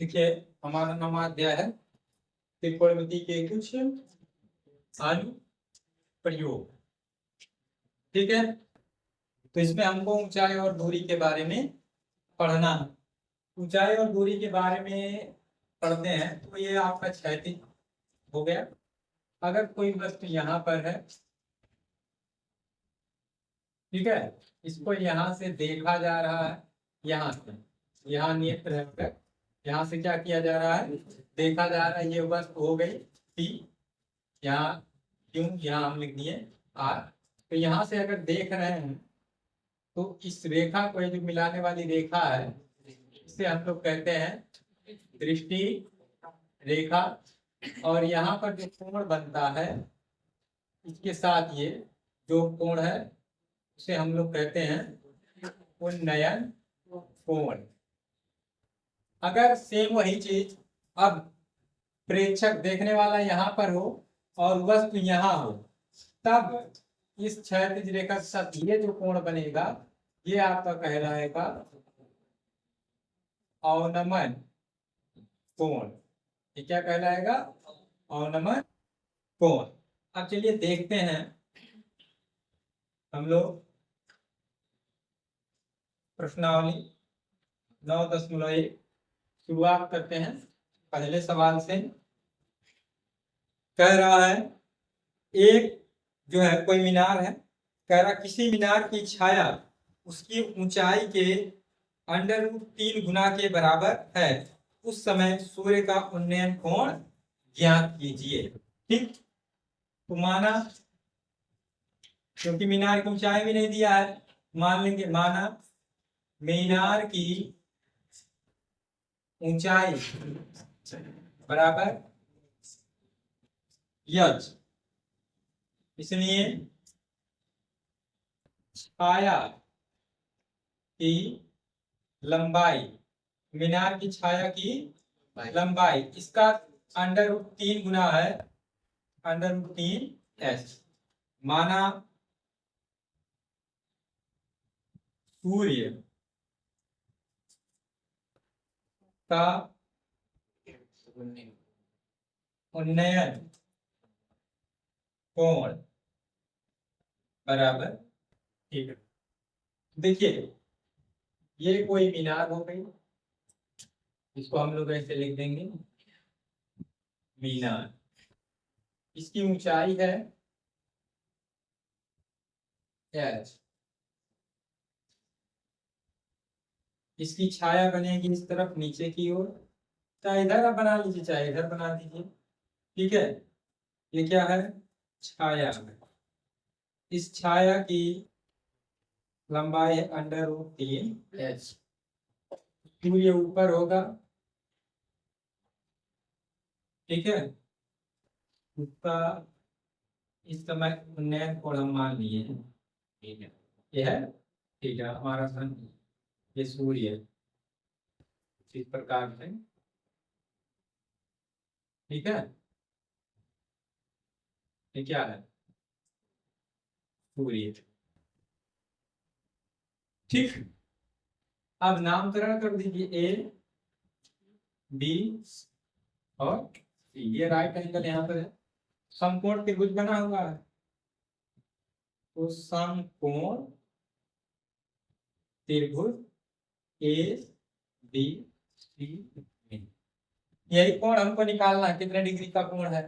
देखिए, हमारा नवा अध्याय है त्रिकोणमिति के कुछ अनुप्रयोग। ठीक है, तो इसमें हमको ऊंचाई और दूरी के बारे में पढ़ना है। ऊंचाई और दूरी के बारे में पढ़ते हैं तो ये आपका क्षैतिज हो गया। अगर कोई वस्तु यहाँ पर है, ठीक है, इसको यहाँ से देखा जा रहा है, यहाँ से, यहाँ नेत्र है, अगर यहाँ से क्या किया जा रहा है, देखा जा रहा है। ये वस्तु हो गई P, यहाँ क्यों, यहाँ हम लिख दिए R। तो यहाँ से अगर देख रहे हैं तो इस रेखा को, जो मिलाने वाली रेखा है, इसे हम लोग कहते हैं दृष्टि रेखा। और यहाँ पर जो कोण बनता है, इसके साथ ये जो कोण है उसे हम लोग कहते हैं उन्नयन कोण। अगर सेम वही चीज अब प्रेक्षक देखने वाला यहाँ पर हो और वस्तु यहाँ हो, तब इस क्षैतिज रेखा के साथ ये जो कोण बनेगा, ये आपका कहलाएगा अवनमन कोण। ये क्या कहलाएगा? अवनमन कोण। अब चलिए देखते हैं हम लोग प्रश्नावली 9.1 शुरुआत करते हैं पहले सवाल से। कह रहा है एक जो है कोई मीनार है, कह रहा किसी मीनार की छाया उसकी ऊंचाई के √3 गुना के बराबर है, उस समय सूर्य का उन्नयन कोण ज्ञात कीजिए। ठीक, तो माना, क्योंकि मीनार की ऊंचाई भी नहीं दिया है, मान लेंगे माना मीनार की ऊंचाई बराबर यज, इसलिए छाया की लंबाई, मीनार की छाया की लंबाई, इसका √3 गुना है √3s। माना सूर्य का उन्नयन कोण बराबर, ठीक है। देखिए, ये कोई मीनार हो गई, इसको हम लोग ऐसे लिख देंगे मीनार। इसकी ऊंचाई है h, इसकी छाया बनेगी इस तरफ नीचे की ओर, चाहे इधर आप बना लीजिए चाहे इधर बना दीजिए। ठीक है, ये क्या है? छाया। इस छाया की लंबाई है √3s। सूर्य ऊपर होगा, ठीक है, उसका इस समय उन्नयन कोण हम मान लिए हैं, ठीक है, यह है, ठीक है, हमारा सन ये सूर्य इस प्रकार से, ठीक है, ये क्या है? सूर्य। ठीक, अब नामकरण कर दीजिए A, B और C। ये राइट एंगल यहाँ पर है, समकोण त्रिभुज बना हुआ है, तो समकोण त्रिभुज ABC। यही कोण हमको निकालना है, कितने डिग्री का कोण है।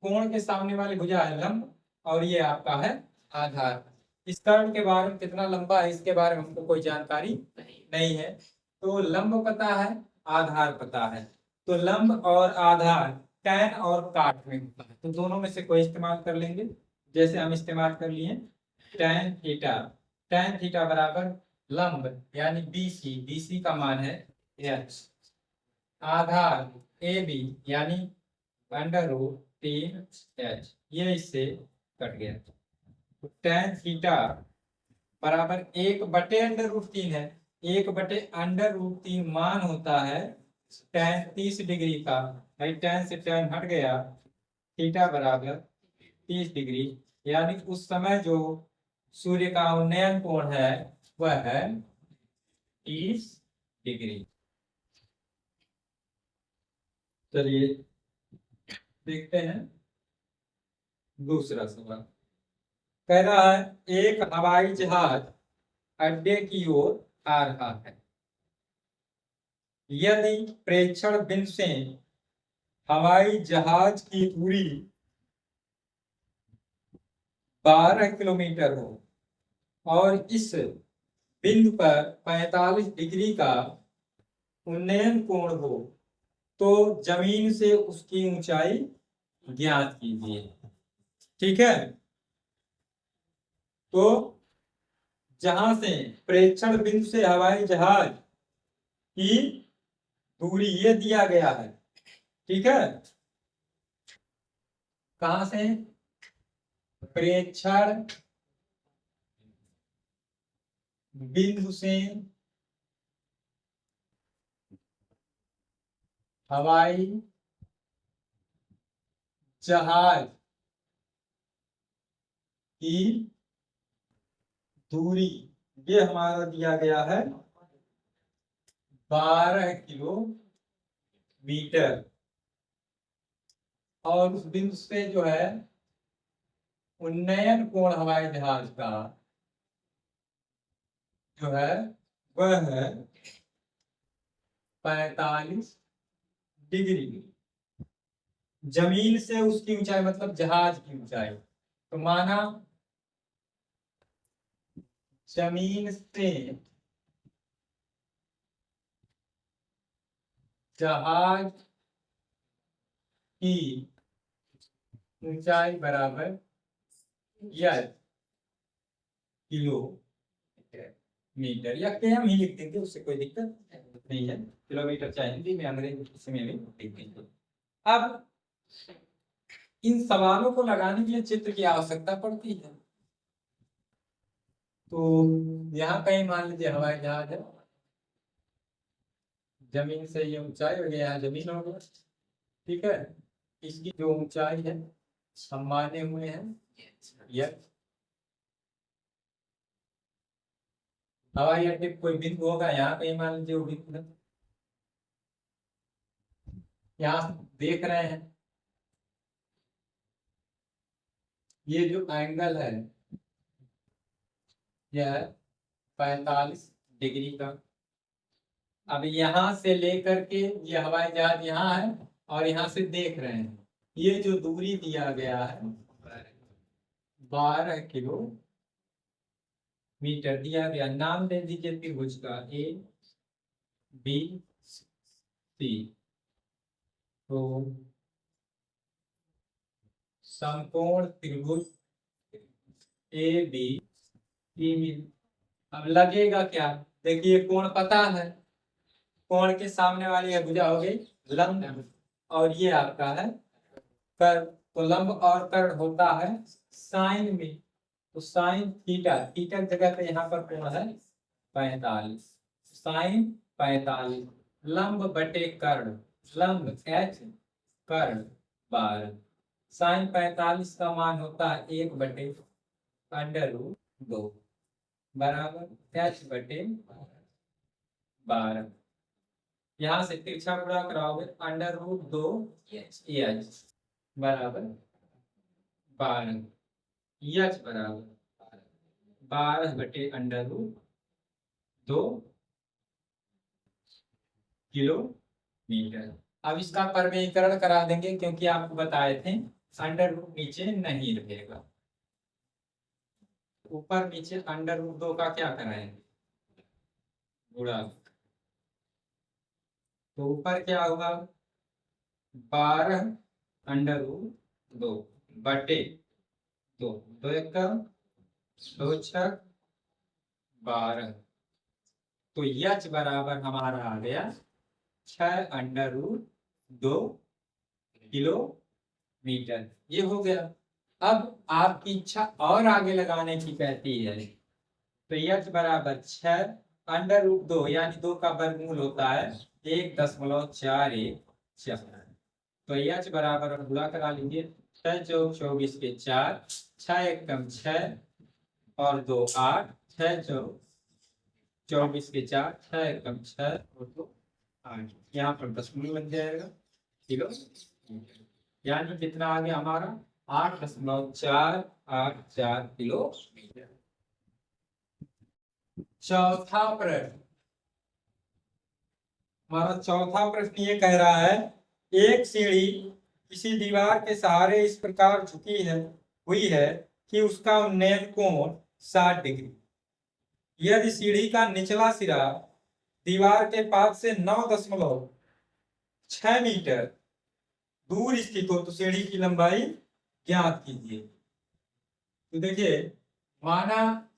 कोण के सामने वाली भुजा है लंब, और ये आपका है आधार। इस कर्ण के बारे में कितना लंबा है, इसके बारे में हमको कोई जानकारी नहीं है, तो लंब पता है, आधार पता है। तो लंब और आधार टैन और काट में होता है, तो दोनों में से कोई इस्तेमाल कर लेंगे। जैसे हम इस्तेमाल कर लिए टैन थीटा। टैन थीटा बराबर लंब यानी BC का मान है h, आधार AB यानी √3h, ये इससे कट गया। तो टैन थीटा बराबर 1/√3 है, 1/√3 मान होता है टैन 30 डिग्री का, भाई टैन से टैन हट गया, थीटा बराबर 30 डिग्री, यानी उस समय जो सूर्य का उन्नयन कोण है वह है 30 डिग्री। चलिए देखते हैं दूसरा सवाल। कह रहा है एक हवाई जहाज अड्डे की ओर आ रहा है। यदि प्रेक्षण बिंदु से हवाई जहाज की दूरी 12 किलोमीटर हो और इस बिंदु पर 45 डिग्री का उन्नयन कोण हो तो जमीन से उसकी ऊंचाई ज्ञात कीजिए। ठीक है, तो जहां से प्रेक्षण बिंदु से हवाई जहाज की दूरी ये दिया गया है। ठीक है, कहां से प्रेक्षण बिंदु से हवाई जहाज की दूरी ये हमारा दिया गया है 12 किलोमीटर और उस बिंदु से जो है उन्नयन कोण हवाई जहाज का जो है वह है 45 डिग्री। जमीन से उसकी ऊंचाई मतलब जहाज की ऊंचाई, तो माना जमीन से जहाज की ऊंचाई बराबर या किलोमीटर या केम ही लिख देंगे, उससे कोई दिक्कत नहीं है। किलोमीटर चाहे हिंदी में अंग्रेजी में भी लिख देंगे। अब इन सवालों को लगाने के लिए चित्र की आवश्यकता पड़ती है। तो यहाँ कहीं मान लीजिए हवाई जहाज है, जमीन से ये ऊंचाई हो गया, यहाँ जमीन हो गया। ठीक है, इसकी जो ऊंचाई है हम माने हुए हैं यह हवाई अड्डे कोई बिंदु होगा, यहाँ कहीं मान लीजिए वो बिंदु है। यहाँ देख रहे हैं ये जो एंगल है यह 45 डिग्री का। अब यहाँ से लेकर के ये हवाई जहाज यहाँ है और यहाँ से देख रहे हैं, ये जो दूरी दिया गया है 12 किलोमीटर दिया गया। नाम दे दीजिए त्रिभुज का ए बी सी। तो समकोण त्रिभुज ए बी सी। अब लगेगा क्या, देखिए कोण पता है, कोण के सामने वाली यह भुजा हो गई लंब और ये आपका है कर्ण। तो लंब और कर्ण होता है साइन में, तो साइन थीटा, थीटा की जगह पे यहाँ पर कोण है 45, साइन 45 लंब बटे कर्ण, लंब एच कर्ण 12। साइन 45 का मान होता है 1 बटे √2 बराबर एच बटे 12। यहाँ से तिरछा गुणा कराओगे √2 एच बराबर 12, एच बराबर 12 बटे √2 किलोमीटर। अब इसका परमेयीकरण करा देंगे क्योंकि आपको बताए थे √2 नीचे नहीं रहेगा, ऊपर नीचे √2 का क्या कराएंगे गुणा। तो ऊपर क्या होगा 12√2 बटे 2, 2 1 2 6 12। तो यच बराबर हमारा आ गया 6√2 किलोमीटर। ये हो गया। अब आपकी इच्छा और आगे लगाने की कहती है, तो यच बराबर 6√2 यानी 2 का वर्गमूल होता है 1.414। तो यच बराबर गुणा करा लीजिए 6 चौक 24 के 4, 6 1 कम 6 और 2 8, 6 चौक 24 के 4, 6 1 कम 6 और 2 8। यहाँ पर दशमलव लग जाएगा किलो, यानी कितना आ गया हमारा 8.484 किलोमीटर। चौथा प्रश्न, हमारा चौथा प्रश्न ये कह रहा है एक सीढ़ी किसी दीवार के सहारे इस प्रकार झुकी हुई है कि उसका उन्नयन कोण 60 डिग्री। यदि सीढ़ी का निचला सिरा दीवार के पाद से 9.6 मीटर दूर स्थित हो तो सीढ़ी की लंबाई ज्ञात कीजिए। तो देखिए, माना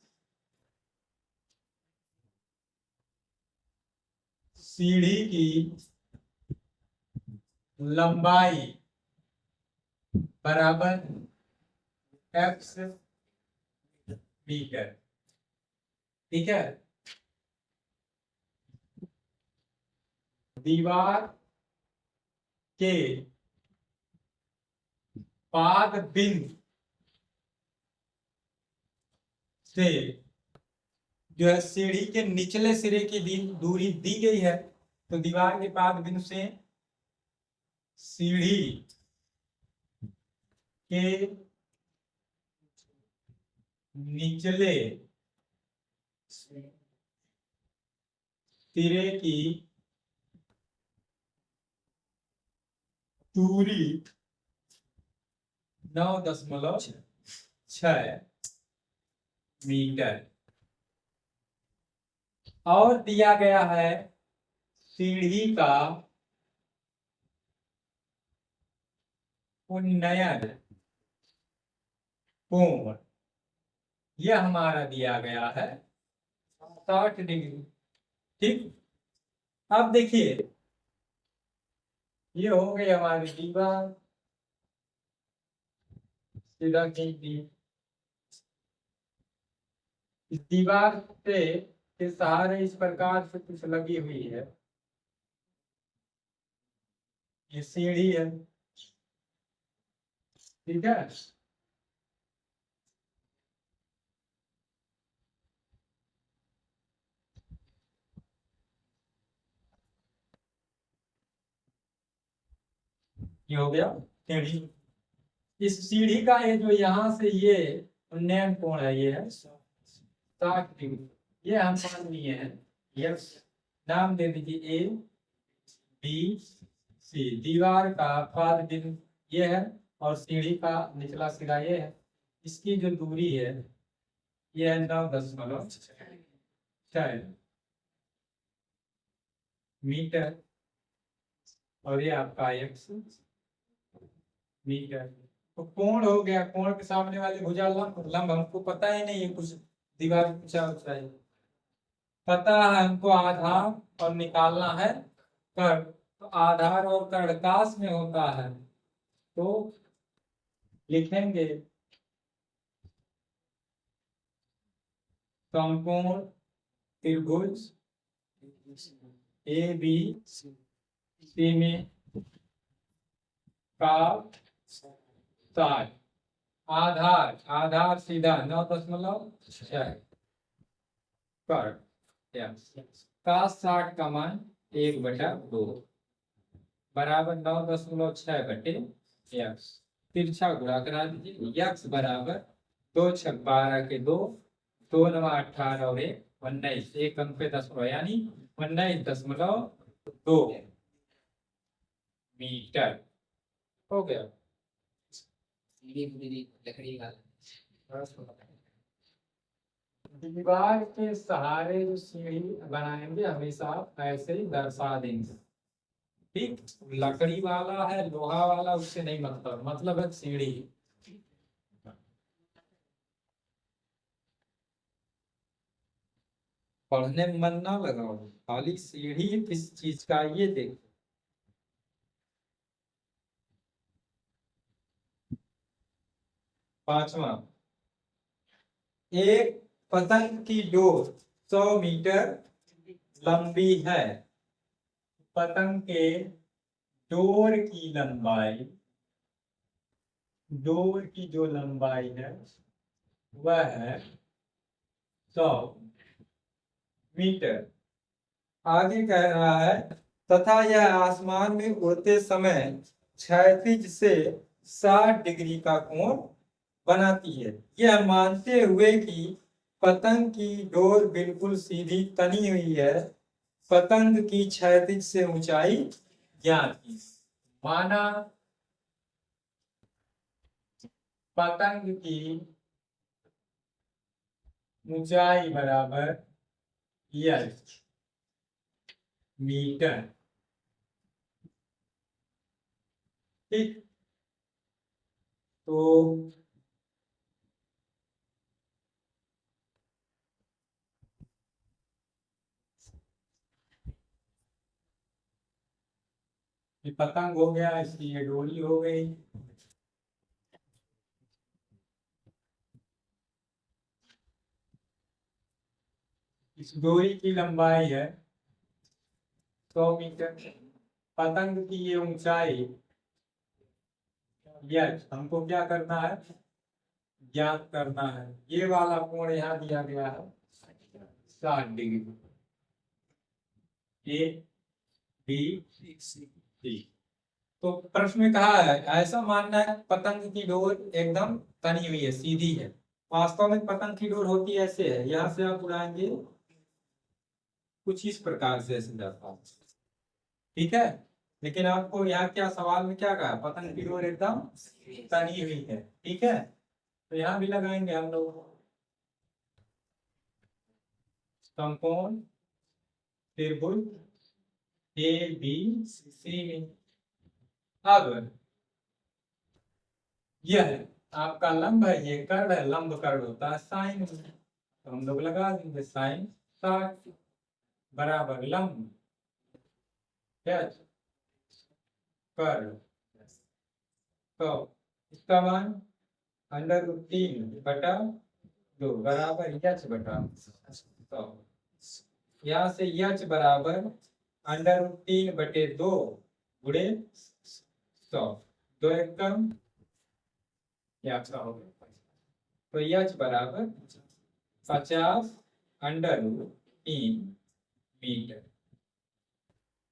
सीढ़ी की लंबाई बराबर x मीटर, ठीक है। दीवार के पाद बिंदु से जो है सीढ़ी के निचले सिरे की दूरी दी गई है, तो दीवार के पाद बिंदु से सीढ़ी के निचले सिरे की दूरी 9.6 मीटर और दिया गया है सीढ़ी का उन्नयन कोण, यह हमारा दिया गया है 60 डिग्री, ठीक। अब देखिए, ये हो गई हमारी दीवार, सीधा खींच इस दीवार से के सहारे इस प्रकार से कुछ लगी हुई है, ये सीढ़ी है, ठीक है। ये हो गया सीढ़ी। इस सीढ़ी का ये जो यहाँ से ये उन्नयन कोण है, ये है 60 डिग्री। ये हम मान लिए हैं, ये नाम दे दीजिए ए बी सी। दीवार का पाद बिंदु ये है और सीढ़ी का निचला सिरा ये है। इसकी जो दूरी है ये है 9.6 मीटर और ये आपका x मीटर। तो कोण हो गया, कोण के सामने वाली भुजा लंब हमको पता ही नहीं है, कुछ दीवार ऊंचा ऊंचाई पता है हमको, आधार और निकालना है कर्ण। तो आधार और कर्ण काश में होता है, तो लिखेंगे समकोण त्रिभुज ए बी सी में का आधार सीधा 9.6 कर्ण का 60 का मान 1/2 बराबर 9.6 बटे x। तिरछा गुणा करा दीजिए, x बराबर 2 × 12 के 2, 2 × 9 18 और 1 19, एक अंक पे 10 यानी 19.2 मीटर हो गया। दीवार के सहारे जो सीढ़ी बनाएंगे हमेशा ऐसे ही दर्शा देंगे, ठीक। लकड़ी वाला है, लोहा वाला, उससे नहीं मतलब है सीढ़ी। पढ़ने में मन ना लगाओ, खाली सीढ़ी किस चीज का ये देखो। पांचवा, एक पतंग की डोर 100 मीटर लंबी है। पतंग के डोर की जो लंबाई है वह है 100 मीटर। आगे कह रहा है तथा यह आसमान में उड़ते समय क्षैतिज से 60 डिग्री का कोण बनाती है। यह मानते हुए कि पतंग की डोर बिल्कुल सीधी तनी हुई है, पतंग की क्षैतिज से ऊंचाई ज्ञात की। माना पतंग की ऊंचाई बराबर एच मीटर, ठीक। तो ये पतंग हो गया, इसकी ये डोरी हो गई। इस डोरी की लंबाई है 100 मीटर। पतंग की ये ऊंचाई यह हमको क्या करना है, ज्ञात करना है। ये वाला कोण यहाँ दिया गया है 60 डिग्री, ए बी सी। तो प्रश्न में कहा है ऐसा मानना है पतंग की डोर एकदम तनी हुई है, सीधी है। वास्तव में पतंग की डोर होती ऐसे है, यहाँ से आप उड़ाएंगे कुछ इस प्रकार से ऐसे जाता है, ठीक है। लेकिन आपको यहाँ क्या सवाल में क्या कहा, पतंग की डोर एकदम तनी हुई है, ठीक है। तो यहाँ भी लगाएंगे हम लोग समकोण त्रिभुज ए बी सी में। अब यह आपका लंब है, ये कर्ण है, लंब कर्ण होता है साइन, तो हम लोग लगा देंगे साइन 60 बराबर लंब एच कर्ण। तो इसका मान √3/2 बराबर एच बटा। तो यहाँ से एच बराबर √3/2 गुणे 100, 2 एकम क्या हो गया। तो एच बराबर 50√3 मीटर।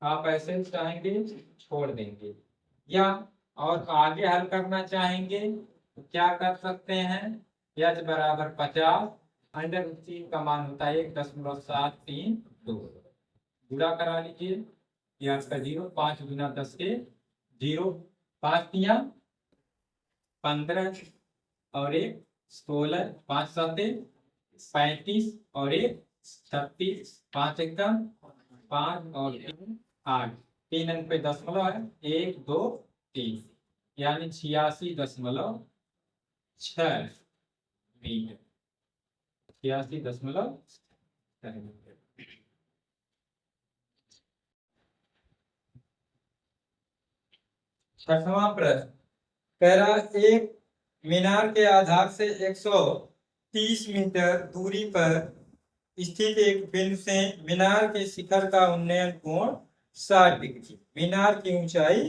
आप ऐसे चाहेंगे छोड़ देंगे, या और आगे हल करना चाहेंगे तो क्या कर सकते हैं, एच बराबर 50√3 का मान होता है 1.732, गुणा करा लीजिए। यहाँ का 0, 5 गुना 10 के 0, 5 या 15 और 1 16, 5 7 35 और 1 36, 5 एकम 5 और 3 8, 3 अंक पे दशमलव है, 1 2 3, यानी 86.6 मीटर, 86.6 मीटर। छठवां प्रश्न कह रहा, एक मीनार के आधार से 130 मीटर दूरी पर स्थित एक बिंदु से मीनार के शिखर का उन्नयन कोण 60 डिग्री, मीनार की ऊंचाई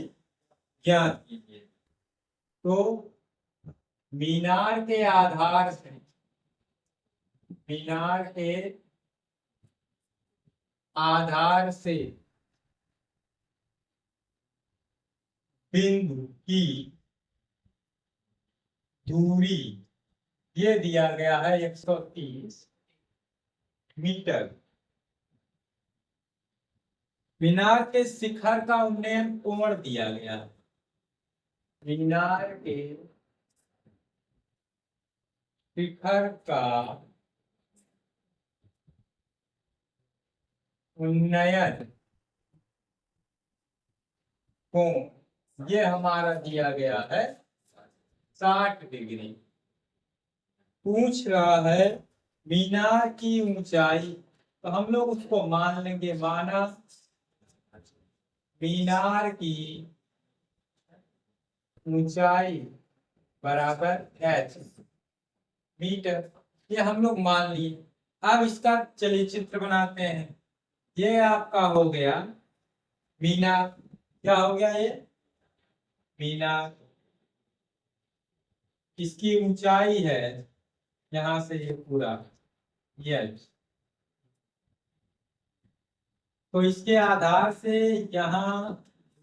ज्ञात कीजिए। तो मीनार के आधार से, मीनार के आधार से बिंदु की दूरी ये दिया गया है 130 मीटर। मीनार के शिखर का उन्नयन कोण दिया गया है, मीनार के शिखर का उन्नयन कोण ये हमारा दिया गया है 60 डिग्री। पूछ रहा है मीनार की ऊंचाई, तो हम लोग उसको मान लेंगे, माना मीनार की ऊंचाई बराबर एच मीटर, ये हम लोग मान लिए। अब इसका चलिए चित्र बनाते हैं। ये आपका हो गया मीनार, क्या हो गया ये मीनार, इसकी ऊंचाई है यहां से ये पूरा एच, तो इसके आधार से यहाँ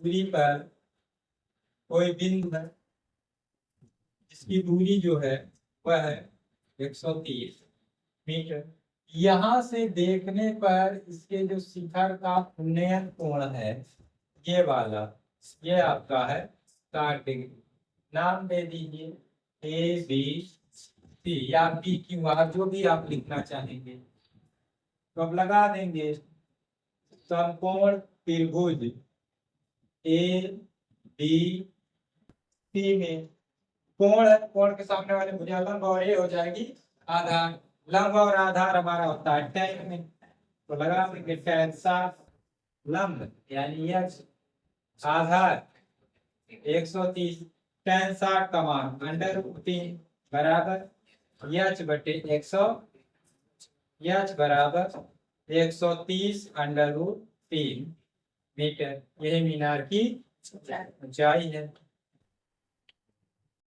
दूरी पर कोई बिंदु है जिसकी दूरी जो है वह है 130 मीटर। यहाँ से देखने पर इसके जो शिखर का उन्नयन कोण है ये वाला, ये आपका है 60 डिग्री। नाम दे दीजिए ए बी सी या पी क्यू आर, जो भी आप लिखना चाहेंगे। तो अब लगा देंगे समकोण त्रिभुज ए बी सी में कोण है, कोण के सामने वाले भुजा लंब और ये हो जाएगी आधार। लंब और आधार हमारा होता है tan में, तो लगा देंगे tan 60 लंब यानी x आधार 130, tan 60 का मान √3 बराबर h बटे 100, h बराबर 130 √3 मीटर। यही मीनार की ऊंचाई है।